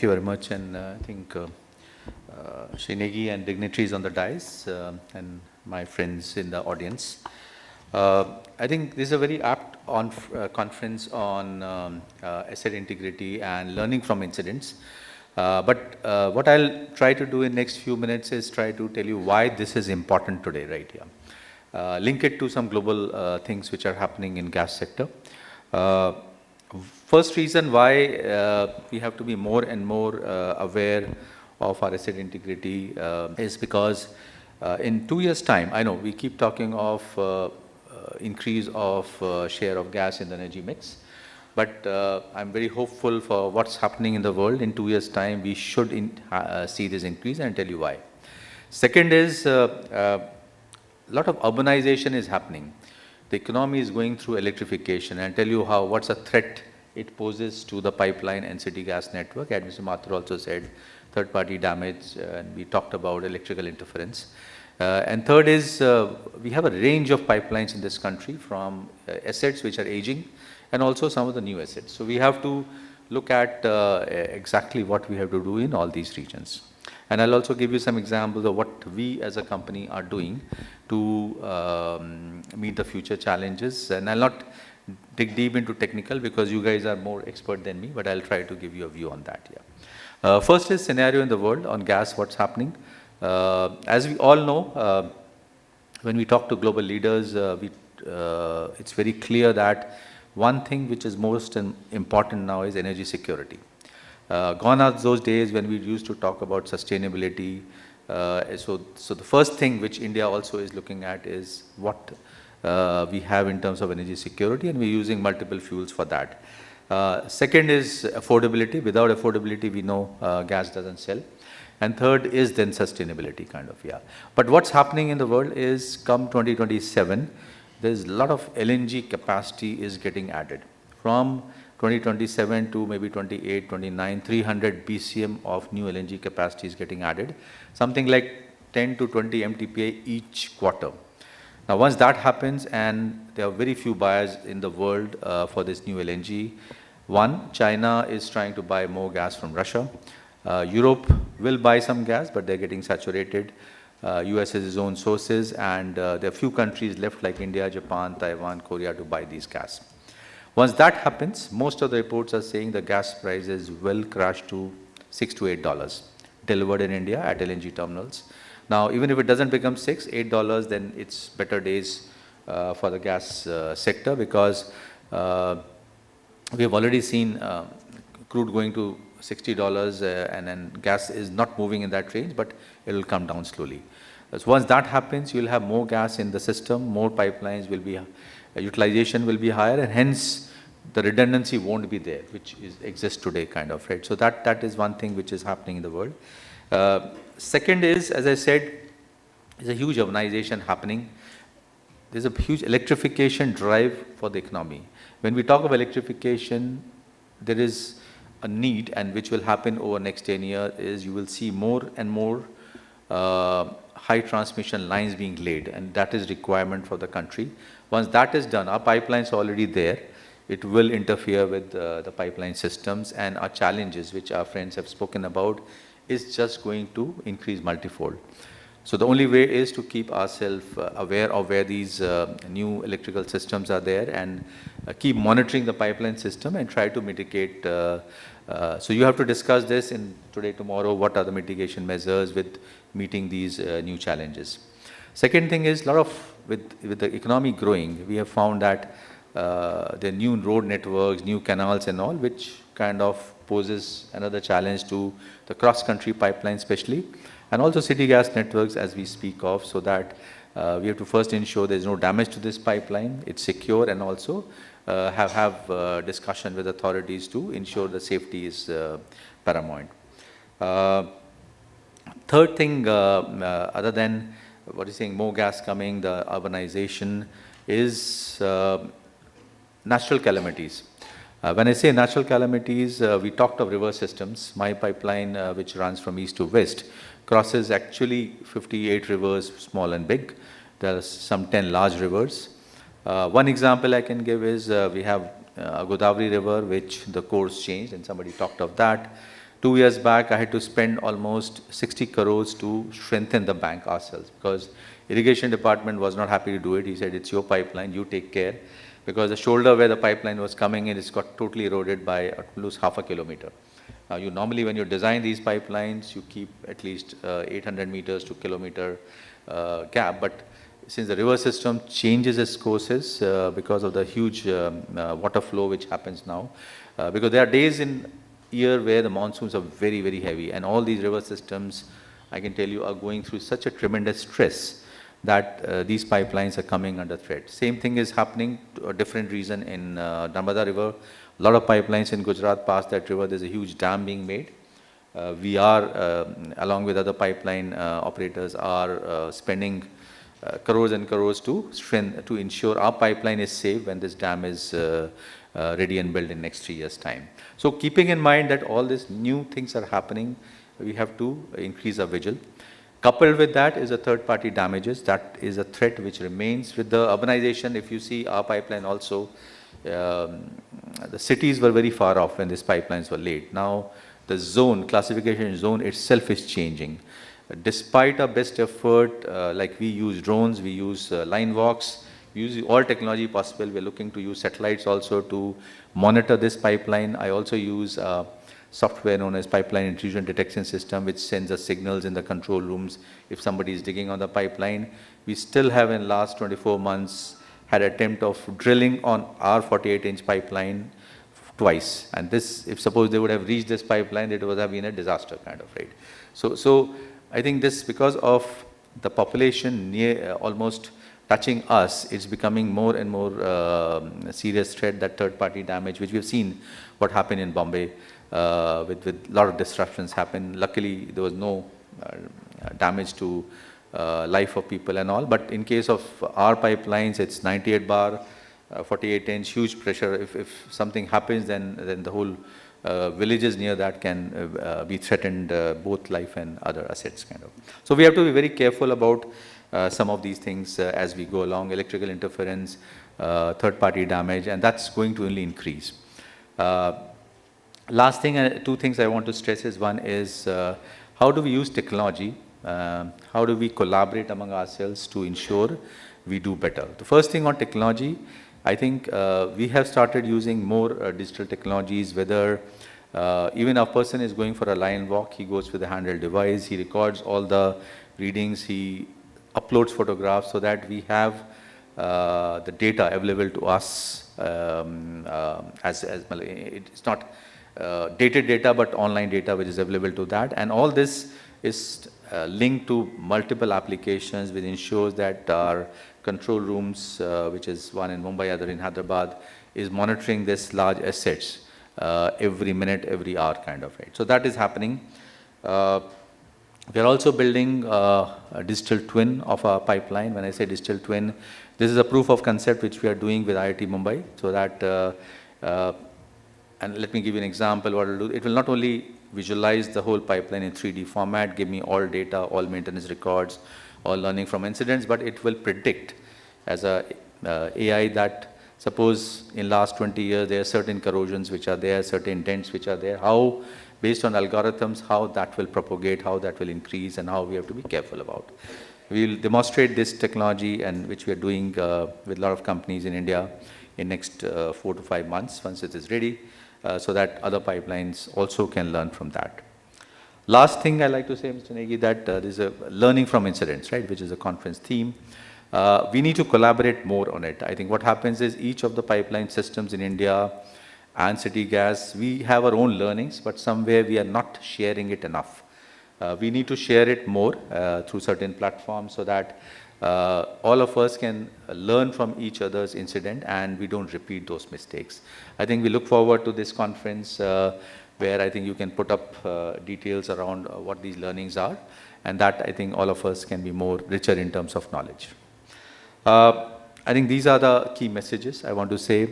Thank you very much, and I think Srinegi and dignitaries on the dais and my friends in the audience. I think this is a very apt conference on asset integrity and learning from incidents. But what I'll try to do in next few minutes is try to tell you why this is important today, right here. Link it to some global things which are happening in gas sector. First reason why we have to be more and more aware of our asset integrity is because in 2 years' time, I know we keep talking of increase of share of gas in the energy mix, but I'm very hopeful for what's happening in the world. In 2 years' time, we should see this increase, and I'll tell you why. Second is a lot of urbanization is happening. The economy is going through electrification, and I'll tell you what's a threat it poses to the pipeline and city gas network. As Mr. Mathur also said, third-party damage, and we talked about electrical interference. And third is we have a range of pipelines in this country, from assets which are aging and also some of the new assets. So we have to look at exactly what we have to do in all these regions. And I'll also give you some examples of what we as a company are doing to meet the future challenges. And I'll not dig deep into technical because you guys are more expert than me, but I'll try to give you a view on that. Yeah. First is scenario in the world on gas, what's happening. As we all know, when we talk to global leaders, it's very clear that one thing which is most important now is energy security. Gone are those days when we used to talk about sustainability. So the first thing which India also is looking at is what we have in terms of energy security, and we're using multiple fuels for that. Second is affordability. Without affordability, we know gas doesn't sell. And third is then sustainability kind of, yeah. But what's happening in the world is come 2027, there's a lot of LNG capacity is getting added. From 2027 to maybe 28, 29, 300 BCM of new LNG capacity is getting added. Something like 10 to 20 MTPA each quarter. Now, once that happens, and there are very few buyers in the world for this new LNG. One, China is trying to buy more gas from Russia. Europe will buy some gas, but they're getting saturated. US has its own sources, and there are few countries left like India, Japan, Taiwan, Korea to buy these gas. Once that happens, most of the reports are saying the gas prices will crash to $6 to $8 delivered in India at LNG terminals. Now, even if it doesn't become $6, $8, then it's better days for the gas sector, because we have already seen crude going to $60 and then gas is not moving in that range, but it will come down slowly. So once that happens, you'll have more gas in the system, more pipelines will be, utilization will be higher, and hence the redundancy won't be there, which exists today kind of, right? So that is one thing which is happening in the world. Second is, as I said, there's a huge urbanization happening. There's a huge electrification drive for the economy. When we talk of electrification, there is a need, and which will happen over next 10 years, is you will see more and more high transmission lines being laid, and that is requirement for the country. Once that is done, our pipelines are already there. It will interfere with the pipeline systems, and our challenges, which our friends have spoken about, is just going to increase multifold. So the only way is to keep ourselves aware of where these new electrical systems are there, and keep monitoring the pipeline system and try to mitigate. So you have to discuss this in today, tomorrow, what are the mitigation measures with meeting these new challenges. Second thing is, with the economy growing, we have found that there are new road networks, new canals and all, which kind of poses another challenge to the cross-country pipeline especially, and also city gas networks as we speak of, so that we have to first ensure there is no damage to this pipeline, it's secure, and also have discussion with authorities to ensure the safety is paramount. Third thing, other than what is saying, more gas coming, the urbanization, is natural calamities. When I say natural calamities, we talked of river systems. My pipeline, which runs from east to west, crosses actually 58 rivers, small and big. There are some 10 large rivers. One example I can give is we have Godavari River, which the course changed, and somebody talked of that. 2 years back, I had to spend almost 60 crores to strengthen the bank ourselves, because irrigation department was not happy to do it. He said, it's your pipeline, you take care, because the shoulder where the pipeline was coming in, it's got totally eroded by at least half a kilometer. Now, you normally, when you design these pipelines, you keep at least 800 meters to kilometer gap, but since the river system changes its courses because of the huge water flow which happens now, because there are days in year where the monsoons are very, very heavy, and all these river systems, I can tell you, are going through such a tremendous stress that these pipelines are coming under threat. Same thing is happening to a different reason in Narmada River. A lot of pipelines in Gujarat pass that river. There's a huge dam being made. We are, along with other pipeline operators, are spending crores and crores to ensure our pipeline is safe when this dam is ready and built in next 3 years' time. So keeping in mind that all these new things are happening, we have to increase our vigil. Coupled with that is a third-party damages. That is a threat which remains with the urbanization. If you see our pipeline also, the cities were very far off when these pipelines were laid. Now, the zone, classification zone itself is changing. Despite our best effort, like we use drones, we use line walks, we use all technology possible. We're looking to use satellites also to monitor this pipeline. I also use software known as pipeline intrusion detection system, which sends us signals in the control rooms if somebody is digging on the pipeline. We still have in last 24 months had attempt of drilling on our 48-inch pipeline twice. And this, if suppose they would have reached this pipeline, it would have been a disaster kind of, right? So I think this, because of the population near almost touching us, it's becoming more and more serious threat, that third-party damage, which we've seen what happened in Bombay, with a lot of disruptions happen. Luckily, there was no damage to life of people and all. But in case of our pipelines, it's 98 bar, 48-inch, huge pressure. If something happens, then the whole villages near that can be threatened, both life and other assets kind of. So we have to be very careful about some of these things as we go along, electrical interference, third-party damage, and that's going to only increase. Last thing, two things I want to stress is, one is how do we use technology? How do we collaborate among ourselves to ensure we do better? The first thing on technology, I think we have started using more digital technologies, whether even a person is going for a line walk, he goes with a handheld device, he records all the readings, he uploads photographs so that we have the data available to us it's not dated data but online data which is available to that, and all this is linked to multiple applications, which ensures that our control rooms, which is one in Mumbai, other in Hyderabad, is monitoring this large assets every minute, every hour kind of, right? So that is happening. We are also building a digital twin of our pipeline. When I say digital twin, this is a proof of concept which we are doing with IIT Mumbai, so that and let me give you an example what it will do. It will not only visualize the whole pipeline in 3D format, give me all data, all maintenance records, all learning from incidents, but it will predict as a AI that suppose in last 20 years there are certain corrosions which are there, certain dents which are there, how based on algorithms, how that will propagate, how that will increase, and how we have to be careful about. We will demonstrate this technology, and which we are doing with a lot of companies in India in next 4 to 5 months once it is ready, so that other pipelines also can learn from that. Last thing I like to say, Mr. Negi, that there is a learning from incidents, right, which is a conference theme. We need to collaborate more on it. I think what happens is each of the pipeline systems in India and city gas, we have our own learnings, but somewhere we are not sharing it enough. We need to share it more through certain platforms so that all of us can learn from each other's incident and we don't repeat those mistakes. I think we look forward to this conference where I think you can put up details around what these learnings are, and that I think all of us can be more richer in terms of knowledge. I think these are the key messages I want to say.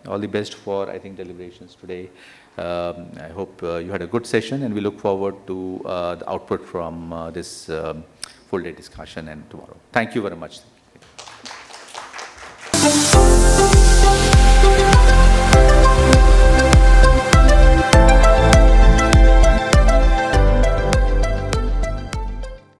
All the best for, I think, deliberations today. I hope you had a good session, and we look forward to the output from this full day discussion and tomorrow. Thank you very much.